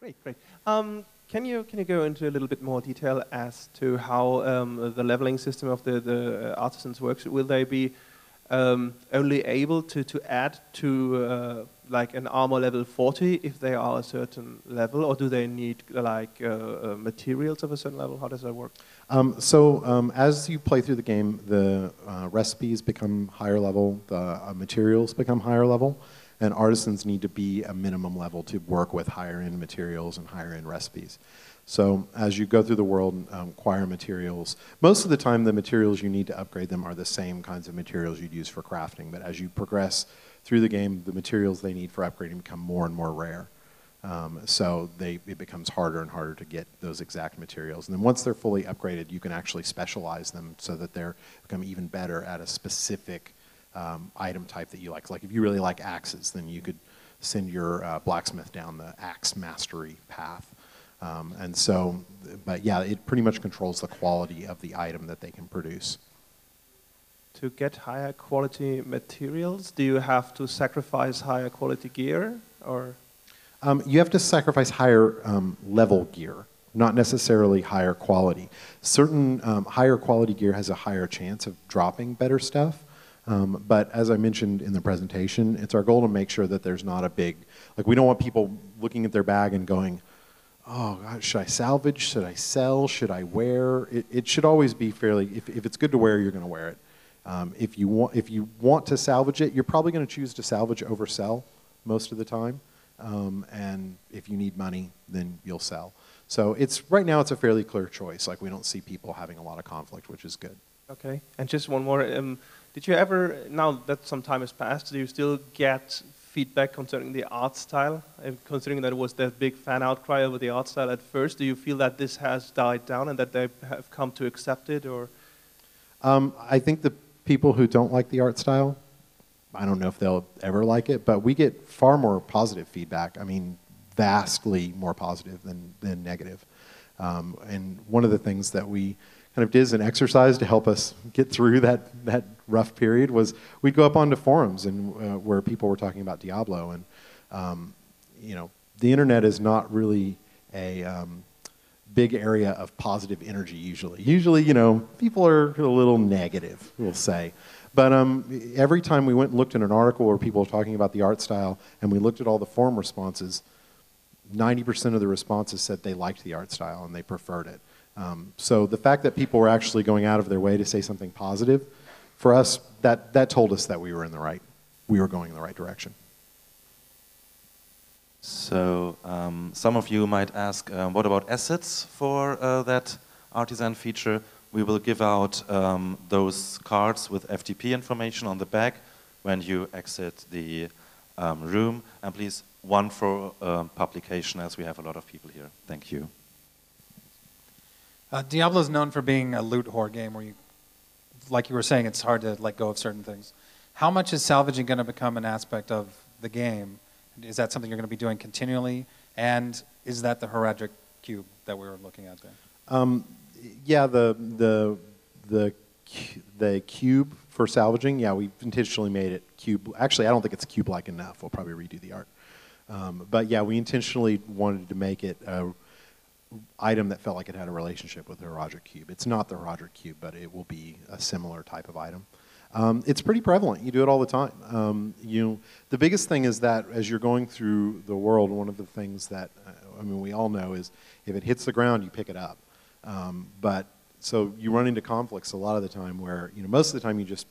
Great, great. Can you go into a little bit more detail as to how the leveling system of the artisans works? Will they be only able to add to like an armor level 40 if they are a certain level, or do they need like materials of a certain level? How does that work? As you play through the game, the recipes become higher level, the materials become higher level, and artisans need to be a minimum level to work with higher end materials and higher end recipes. So as you go through the world and acquire materials, most of the time the materials you need to upgrade them are the same kinds of materials you'd use for crafting, but as you progress through the game, the materials they need for upgrading become more and more rare. So it becomes harder and harder to get those exact materials. And then once they're fully upgraded, you can actually specialize them so that they become even better at a specific item type that you like. Like if you really like axes, then you could send your blacksmith down the axe mastery path. But yeah, it pretty much controls the quality of the item that they can produce. To get higher quality materials, do you have to sacrifice higher quality gear, or? You have to sacrifice higher level gear, not necessarily higher quality. Certain higher quality gear has a higher chance of dropping better stuff. But as I mentioned in the presentation, it's our goal to make sure that there's not a big, like we don't want people looking at their bag and going, oh, God, should I salvage, should I sell, should I wear? It should always be fairly, if it's good to wear, you're going to wear it. If you want to salvage it, you're probably going to choose to salvage over sell most of the time. And if you need money, then you'll sell. So right now it's a fairly clear choice. Like we don't see people having a lot of conflict, which is good. Okay, and just one more. Did you ever, now that some time has passed, do you still get feedback concerning the art style? Considering that it was that big fan outcry over the art style at first, do you feel that this has died down and that they have come to accept it, or? I think the people who don't like the art style, I don't know if they'll ever like it, but we get far more positive feedback. I mean, vastly more positive than negative. And one of the things that we kind of did as an exercise to help us get through that rough period was we'd go up onto forums and where people were talking about Diablo, and you know, the internet is not really a big area of positive energy usually. Usually, you know, people are a little negative, we'll say. But every time we went and looked at an article where people were talking about the art style and we looked at all the forum responses, 90% of the responses said they liked the art style and they preferred it. So the fact that people were actually going out of their way to say something positive, for us, that told us that we were going in the right direction. So some of you might ask, what about assets for that artisan feature? We will give out those cards with FTP information on the back when you exit the room. And please, one for publication, as we have a lot of people here. Thank you. Diablo is known for being a loot hoard game where like you were saying, it's hard to let go of certain things. How much is salvaging going to become an aspect of the game? Is that something you're going to be doing continually? And is that the heraldic cube that we were looking at there? Yeah, the cube for salvaging, yeah, we intentionally made it cube. Actually, I don't think it's cube-like enough. We'll probably redo the art. But yeah, we intentionally wanted to make it an item that felt like it had a relationship with the heraldic cube. It's not the heraldic cube, but it will be a similar type of item. It's pretty prevalent. You do it all the time. The biggest thing is that as you're going through the world, one of the things that we all know is if it hits the ground, you pick it up. So you run into conflicts a lot of the time where most of the time you just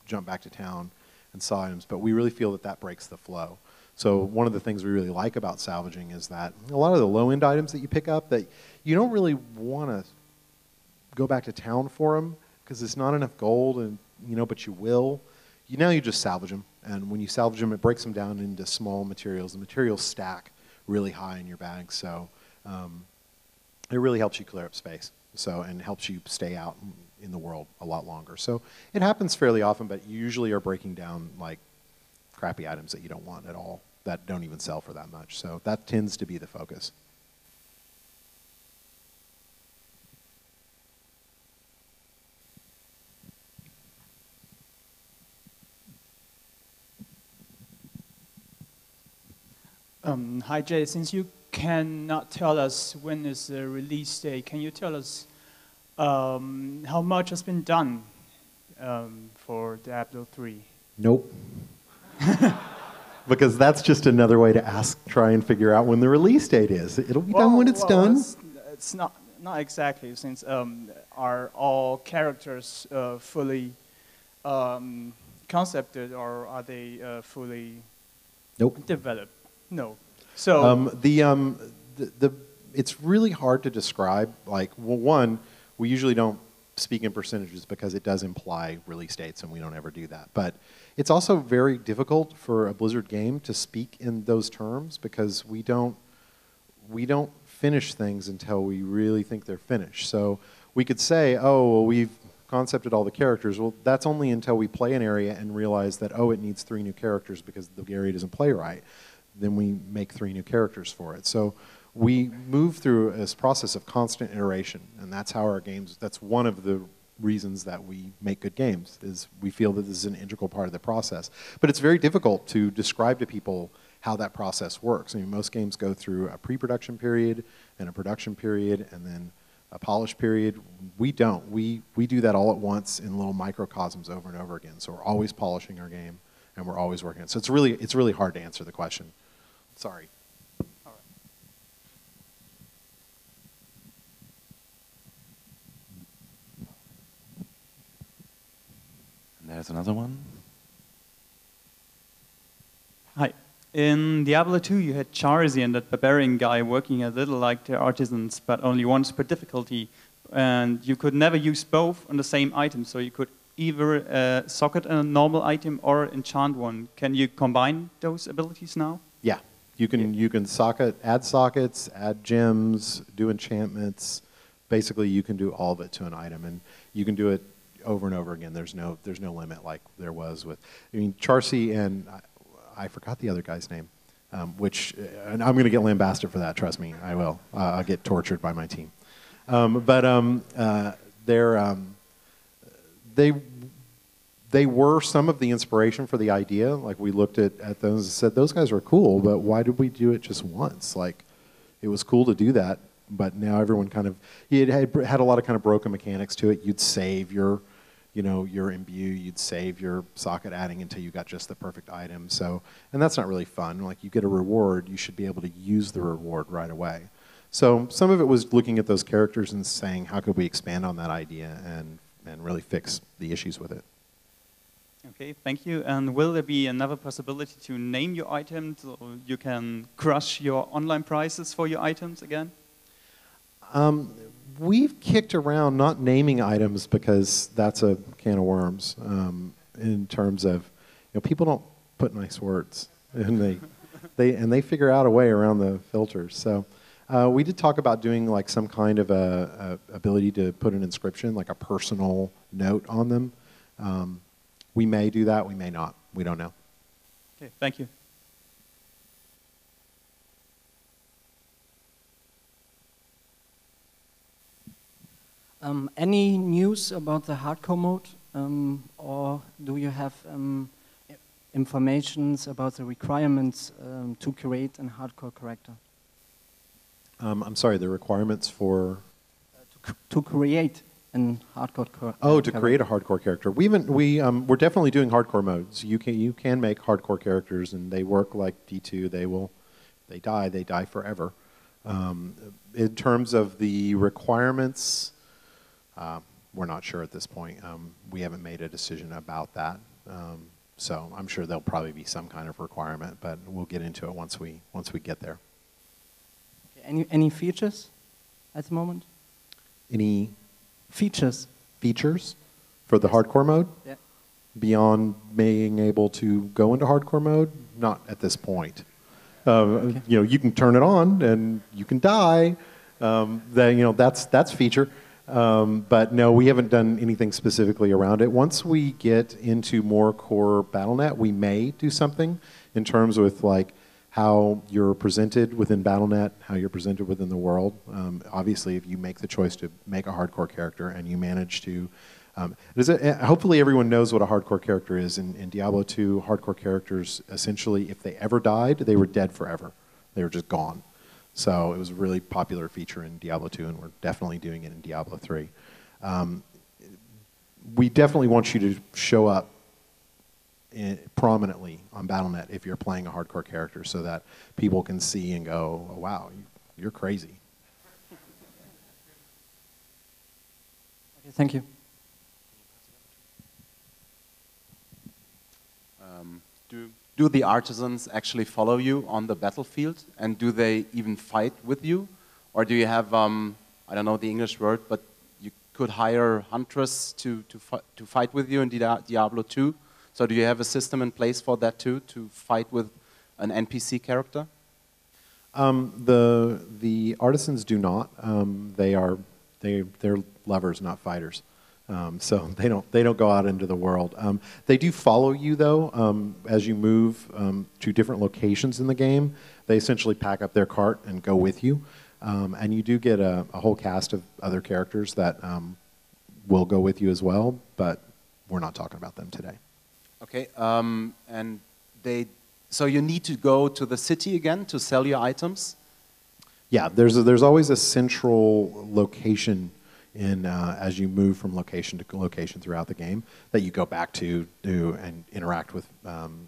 jump back to town and sell items, but we really feel that breaks the flow. So one of the things we really like about salvaging is that a lot of the low-end items that you pick up that you don't really want to go back to town for them because it's not enough gold, and but you will. Now you just salvage them, and when you salvage them, it breaks them down into small materials. The materials stack really high in your bag, so it really helps you clear up space. And helps you stay out in the world a lot longer. So it happens fairly often, but you usually are breaking down like crappy items that you don't want at all, that don't even sell for that much. So that tends to be the focus. Hi Jay, since you cannot tell us when is the release date. Can you tell us how much has been done for Diablo 3? Nope. Because that's just another way to try and figure out when the release date is. It'll be done when it's done. It's not exactly, since are all characters fully concepted, or are they fully developed? No. So it's really hard to describe. Like, well, one, we usually don't speak in percentages because it does imply release dates, and we don't ever do that. But it's also very difficult for a Blizzard game to speak in those terms because we don't finish things until we really think they're finished. So we could say, oh, well, we've concepted all the characters. Well, that's only until we play an area and realize that, oh, it needs 3 new characters because the area doesn't play right. Then we make 3 new characters for it. So we move through this process of constant iteration, and that's how our games, that's one of the reasons that we make good games, is we feel that this is an integral part of the process. But it's very difficult to describe to people how that process works. I mean, most games go through a pre-production period and a production period and then a polish period. We don't. We do that all at once in little microcosms over and over again. So we're always polishing our game and we're always working on it. So it's really hard to answer the question. Sorry. all right. And there's another one. Hi. In Diablo 2, you had Charzy and that barbarian guy working a little like the artisans, but only once per difficulty. And you could never use both on the same item, so you could either socket a normal item or enchant one. Can you combine those abilities now? Yeah. You can add sockets, add gems, do enchantments. Basically, you can do all of it to an item, and you can do it over and over again. There's no limit like there was with. I mean, Charzy and I forgot the other guy's name, and I'm going to get lambasted for that. Trust me, I will. I'll get tortured by my team. They were some of the inspiration for the idea. Like, we looked at those and said, those guys are cool, but why did we do it just once? Like, it was cool to do that, but now everyone kind of, it had a lot of kind of broken mechanics to it. You'd save your imbue, you'd save your socket adding until you got just the perfect item. So, and that's not really fun. Like, you get a reward, you should be able to use the reward right away. So some of it was looking at those characters and saying, how could we expand on that idea and really fix the issues with it. Okay, thank you. And will there be another possibility to name your items, so you can crush your online prices for your items again? We've kicked around not naming items because that's a can of worms. In terms of, people don't put nice words, and they figure out a way around the filters. So we did talk about doing like some kind of a ability to put an inscription, like a personal note on them. We may do that, we may not. We don't know. Okay, thank you. Any news about the hardcore mode, or do you have informations about the requirements to create a hardcore character? I'm sorry, the requirements for? To create a hardcore character. Oh, to create a hardcore character. We're definitely doing hardcore modes. You can make hardcore characters, and they work like D2. They die forever. In terms of the requirements, we're not sure at this point. We haven't made a decision about that. So I'm sure there'll probably be some kind of requirement, but we'll get into it once we get there. Any features at the moment? Any features for the hardcore mode? Yeah. Beyond being able to go into hardcore mode? Not at this point. Okay. You can turn it on and you can die. That's feature. But no, we haven't done anything specifically around it. Once we get into more core BattleNet, we may do something in terms with like how you're presented within BattleNet, how you're presented within the world. Obviously, if you make the choice to make a hardcore character and you manage to, hopefully everyone knows what a hardcore character is. In Diablo 2, hardcore characters, essentially, if they ever died, they were dead forever. They were just gone. So it was a really popular feature in Diablo 2, and we're definitely doing it in Diablo 3. We definitely want you to show up prominently on Battle.net if you're playing a hardcore character, so that people can see and go, oh, wow, you're crazy. Okay, thank you. Do the artisans actually follow you on the battlefield, and do they even fight with you? Or do you have, I don't know the English word, but you could hire hunters to fight with you in Diablo 2? So do you have a system in place for that too, to fight with an NPC character? The artisans do not. They're lovers, not fighters. So they don't go out into the world. They do follow you though as you move to different locations in the game. They essentially pack up their cart and go with you, and you do get a whole cast of other characters that will go with you as well. But we're not talking about them today. Okay, and so you need to go to the city again to sell your items? Yeah, there's always a central location in as you move from location to location throughout the game that you go back to and interact with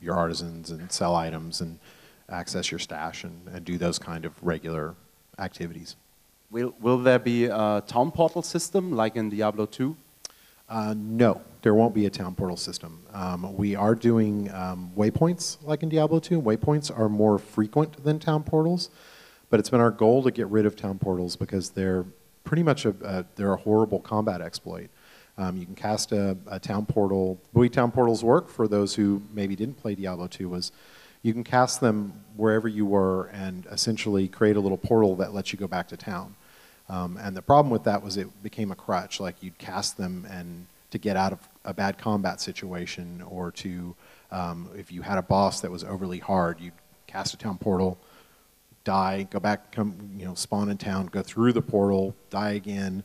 your artisans and sell items and access your stash and do those kind of regular activities. Will there be a town portal system like in Diablo 2? No, there won't be a town portal system. We are doing waypoints like in Diablo 2. Waypoints are more frequent than town portals, but it's been our goal to get rid of town portals because they're pretty much they're a horrible combat exploit. You can cast a town portal. The way town portals work, for those who maybe didn't play Diablo 2, was you can cast them wherever you were and essentially create a little portal that lets you go back to town. And the problem with that was it became a crutch. Like you'd cast them and to get out of a bad combat situation, or to if you had a boss that was overly hard, you'd cast a town portal, die, go back, spawn in town, go through the portal, die again.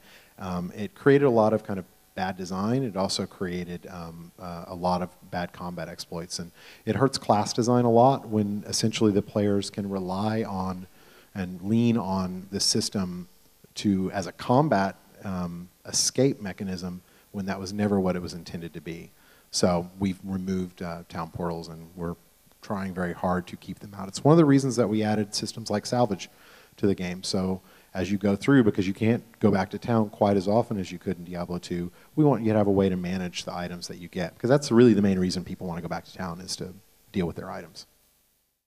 It created a lot of kind of bad design. It also created a lot of bad combat exploits, and it hurts class design a lot when essentially the players can rely on and lean on the system as a combat escape mechanism when that was never what it was intended to be. So we've removed town portals, and we're trying very hard to keep them out. It's one of the reasons that we added systems like salvage to the game. So as you go through, because you can't go back to town quite as often as you could in Diablo 2, we want you to have a way to manage the items that you get, because that's really the main reason people want to go back to town, is to deal with their items.